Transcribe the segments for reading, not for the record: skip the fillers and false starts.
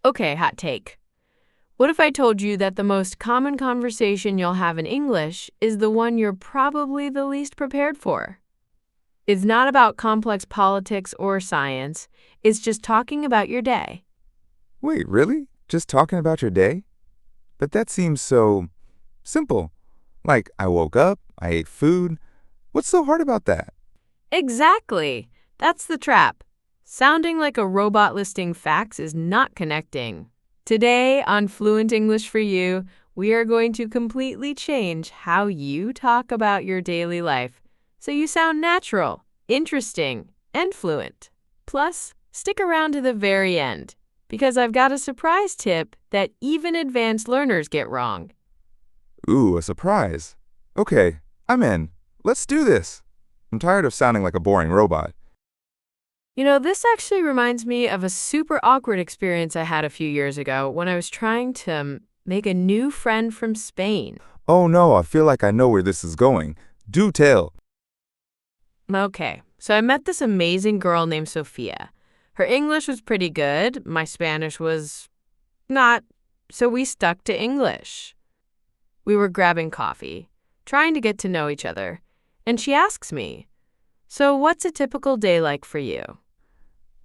Okay, hot take. What if I told you that the most common conversation you'll have in English is the one you're probably the least prepared for? It's not about complex politics or science. It's just talking about your day. Wait, really? Just talking about your day? But that seems so simple. Like, I woke up, I ate food. What's so hard about that? Exactly. That's the trap. Sounding like a robot listing facts is not connecting. Today on Fluent English for You, we are going to completely change how you talk about your daily life so you sound natural, interesting, and fluent. Plus, stick around to the very end because I've got a surprise tip that even advanced learners get wrong. Ooh, a surprise. Okay, I'm in. Let's do this. I'm tired of sounding like a boring robot. This actually reminds me of a super awkward experience I had a few years ago when I was trying to make a new friend from Spain. Oh no, I feel like I know where this is going. Do tell. Okay, so I met this amazing girl named Sophia. Her English was pretty good. My Spanish was not, so we stuck to English. We were grabbing coffee, trying to get to know each other, and she asks me, "So what's a typical day like for you?"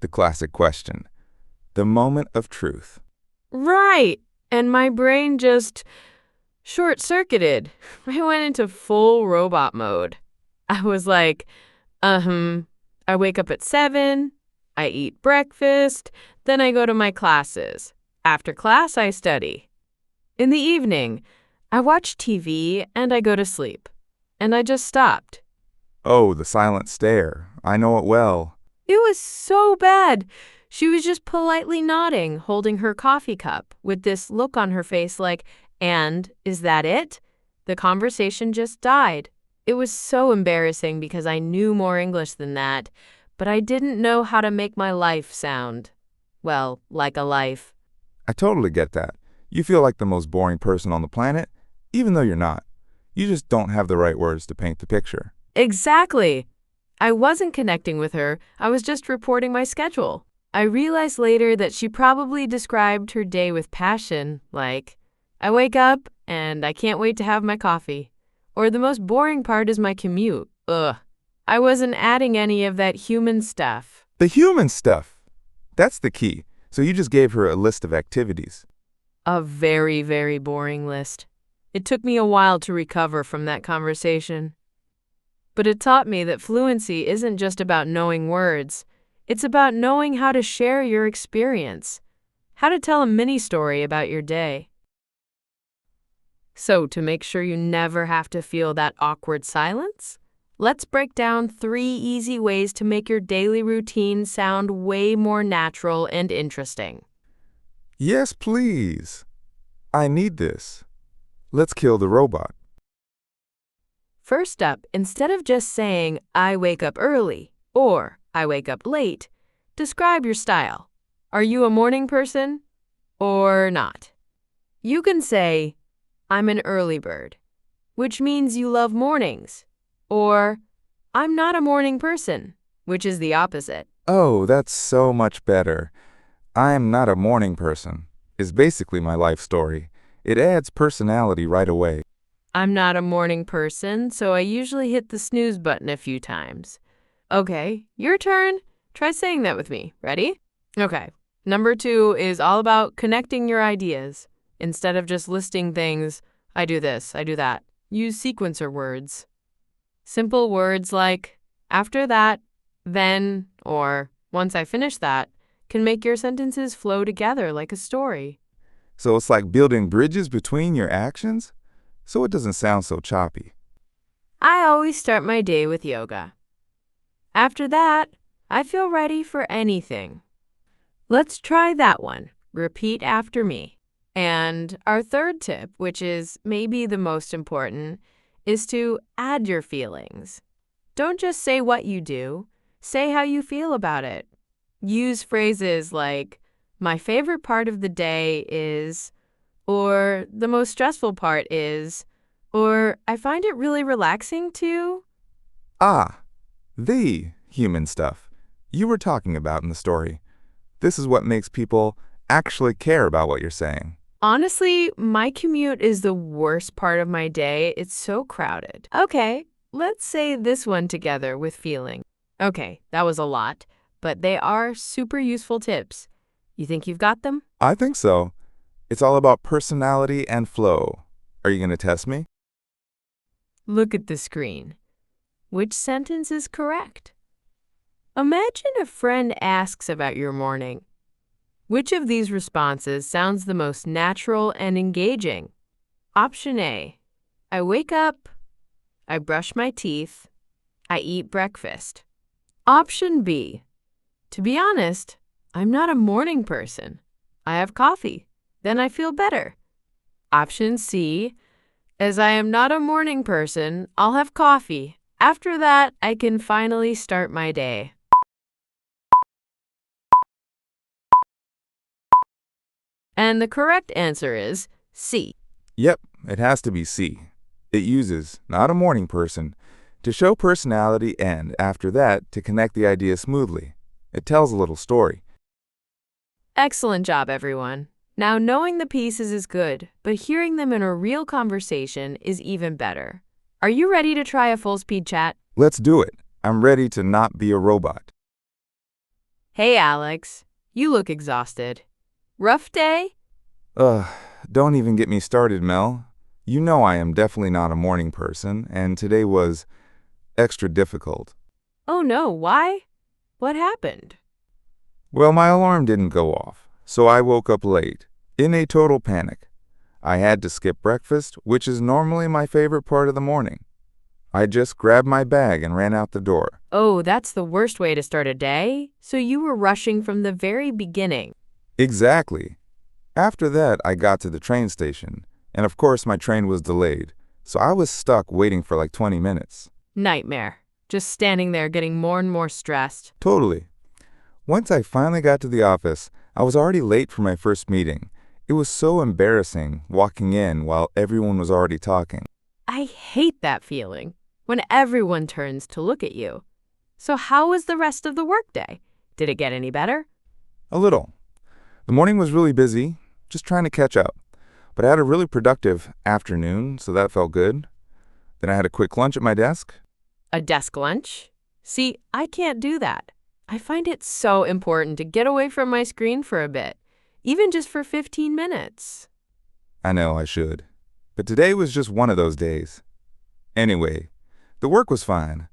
The classic question. The moment of truth. Right, and my brain just short-circuited. I went into full robot mode. I was like, I wake up at 7, I eat breakfast, then I go to my classes. After class, I study. In the evening, I watch TV and I go to sleep. And I just stopped. Oh, the silent stare. I know it well. It was so bad. She was just politely nodding, holding her coffee cup, with this look on her face like, "And is that it?" The conversation just died. It was so embarrassing because I knew more English than that, but I didn't know how to make my life sound, well, like a life. I totally get that. You feel like the most boring person on the planet, even though you're not. You just don't have the right words to paint the picture. Exactly. I wasn't connecting with her. I was just reporting my schedule. I realized later that she probably described her day with passion, like, "I wake up and I can't wait to have my coffee." Or "the most boring part is my commute." Ugh. I wasn't adding any of that human stuff. The human stuff. That's the key. So you just gave her a list of activities. A very, very boring list. It took me a while to recover from that conversation. But it taught me that fluency isn't just about knowing words. It's about knowing how to share your experience, how to tell a mini story about your day. So, to make sure you never have to feel that awkward silence, let's break down 3 easy ways to make your daily routine sound way more natural and interesting. Yes, please. I need this. Let's kill the robot. First up, instead of just saying, "I wake up early" or "I wake up late," describe your style. Are you a morning person or not? You can say, "I'm an early bird," which means you love mornings, or "I'm not a morning person," which is the opposite. Oh, that's so much better. I'm not a morning person is basically my life story. It adds personality right away. I'm not a morning person, so I usually hit the snooze button a few times. Okay, your turn. Try saying that with me. Ready? Okay. Number 2 is all about connecting your ideas. Instead of just listing things, "I do this, I do that," use sequencer words. Simple words like "after that," "then," or "once I finish that" can make your sentences flow together like a story. So it's like building bridges between your actions, so it doesn't sound so choppy. I always start my day with yoga. After that, I feel ready for anything. Let's try that one. Repeat after me. And our third tip, which is maybe the most important, is to add your feelings. Don't just say what you do, say how you feel about it. Use phrases like, "My favorite part of the day is," or "the most stressful part is," or "I find it really relaxing too." Ah, the human stuff you were talking about in the story. This is what makes people actually care about what you're saying. Honestly, my commute is the worst part of my day. It's so crowded. Okay, let's say this one together with feeling. Okay, that was a lot, but they are super useful tips. You think you've got them? I think so. It's all about personality and flow. Are you going to test me? Look at the screen. Which sentence is correct? Imagine a friend asks about your morning. Which of these responses sounds the most natural and engaging? Option A, I wake up, I brush my teeth, I eat breakfast. Option B, to be honest, I'm not a morning person. I have coffee, then I feel better. Option C, as I am not a morning person, I'll have coffee. After that, I can finally start my day. And the correct answer is C. Yep, it has to be C. It uses not a morning person to show personality and, after that, to connect the idea smoothly. It tells a little story. Excellent job, everyone. Now, knowing the pieces is good, but hearing them in a real conversation is even better. Are you ready to try a full-speed chat? Let's do it. I'm ready to not be a robot. Hey, Alex. You look exhausted. Rough day? Ugh, don't even get me started, Mel. You know I am definitely not a morning person, and today was extra difficult. Oh no, why? What happened? Well, my alarm didn't go off, so I woke up late, in a total panic. I had to skip breakfast, which is normally my favorite part of the morning. I just grabbed my bag and ran out the door. Oh, that's the worst way to start a day. So you were rushing from the very beginning. Exactly. After that, I got to the train station, and of course my train was delayed, so I was stuck waiting for like 20 minutes. Nightmare. Just standing there getting more and more stressed. Totally. Once I finally got to the office, I was already late for my first meeting. It was so embarrassing walking in while everyone was already talking. I hate that feeling when everyone turns to look at you. So how was the rest of the workday? Did it get any better? A little. The morning was really busy, just trying to catch up. But I had a really productive afternoon, so that felt good. Then I had a quick lunch at my desk. A desk lunch? See, I can't do that. I find it so important to get away from my screen for a bit, even just for 15 minutes. I know I should. But today was just one of those days. Anyway, the work was fine.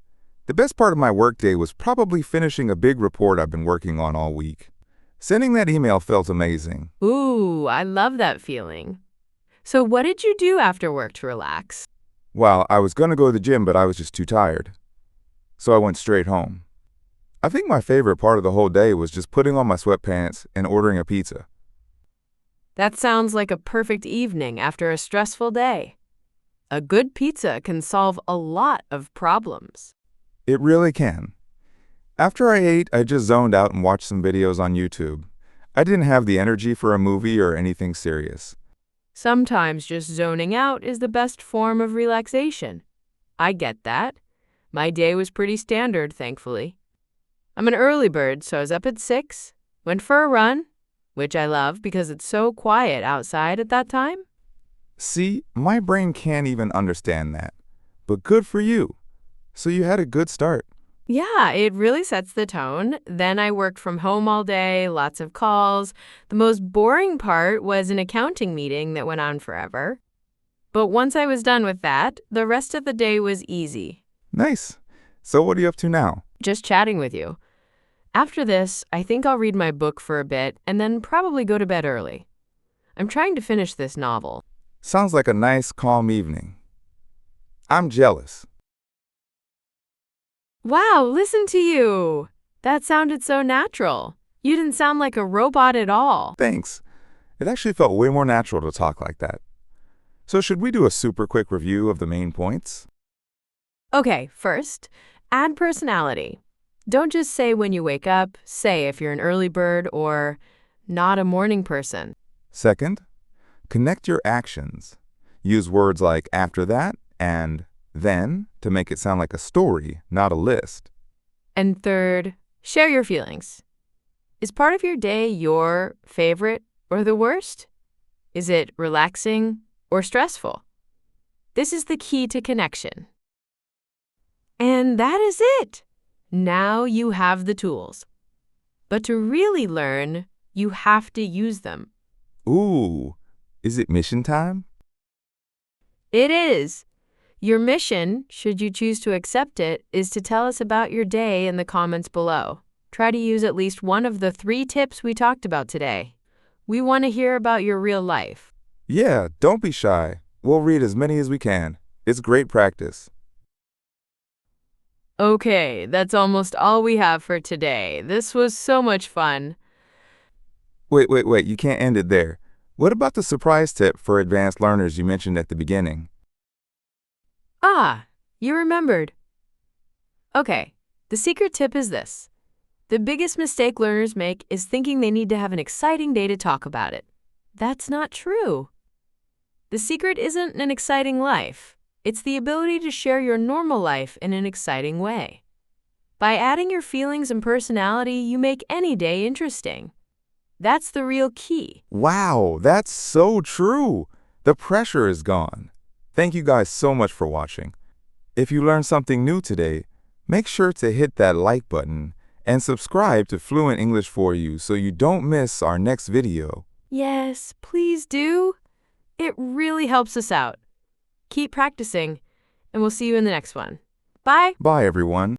The best part of my workday was probably finishing a big report I've been working on all week. Sending that email felt amazing. Ooh, I love that feeling. So what did you do after work to relax? Well, I was going to go to the gym, but I was just too tired. So I went straight home. I think my favorite part of the whole day was just putting on my sweatpants and ordering a pizza. That sounds like a perfect evening after a stressful day. A good pizza can solve a lot of problems. It really can. After I ate, I just zoned out and watched some videos on YouTube. I didn't have the energy for a movie or anything serious. Sometimes just zoning out is the best form of relaxation. I get that. My day was pretty standard, thankfully. I'm an early bird, so I was up at 6, went for a run, which I love because it's so quiet outside at that time. See, my brain can't even understand that. But good for you. So you had a good start. Yeah, it really sets the tone. Then I worked from home all day, lots of calls. The most boring part was an accounting meeting that went on forever. But once I was done with that, the rest of the day was easy. Nice. So what are you up to now? Just chatting with you. After this, I think I'll read my book for a bit and then probably go to bed early. I'm trying to finish this novel. Sounds like a nice, calm evening. I'm jealous. Wow, listen to you. That sounded so natural. You didn't sound like a robot at all. Thanks. It actually felt way more natural to talk like that. So should we do a super quick review of the main points? Okay, first, add personality. Don't just say when you wake up, say if you're an early bird or not a morning person. Second, connect your actions. Use words like after that and then to make it sound like a story, not a list. And third, share your feelings. Is part of your day your favorite or the worst? Is it relaxing or stressful? This is the key to connection. And that is it. Now you have the tools. But to really learn, you have to use them. Ooh, is it mission time? It is. Your mission, should you choose to accept it, is to tell us about your day in the comments below. Try to use at least one of the 3 tips we talked about today. We want to hear about your real life. Yeah, don't be shy. We'll read as many as we can. It's great practice. Okay, that's almost all we have for today. This was so much fun. Wait, you can't end it there. What about the surprise tip for advanced learners you mentioned at the beginning? Ah, you remembered. Okay, the secret tip is this. The biggest mistake learners make is thinking they need to have an exciting day to talk about it. That's not true. The secret isn't an exciting life. It's the ability to share your normal life in an exciting way. By adding your feelings and personality, you make any day interesting. That's the real key. Wow, that's so true. The pressure is gone. Thank you guys so much for watching. If you learned something new today, make sure to hit that like button and subscribe to Fluent English for You so you don't miss our next video. Yes, please do. It really helps us out. Keep practicing, and we'll see you in the next one. Bye. Bye, everyone.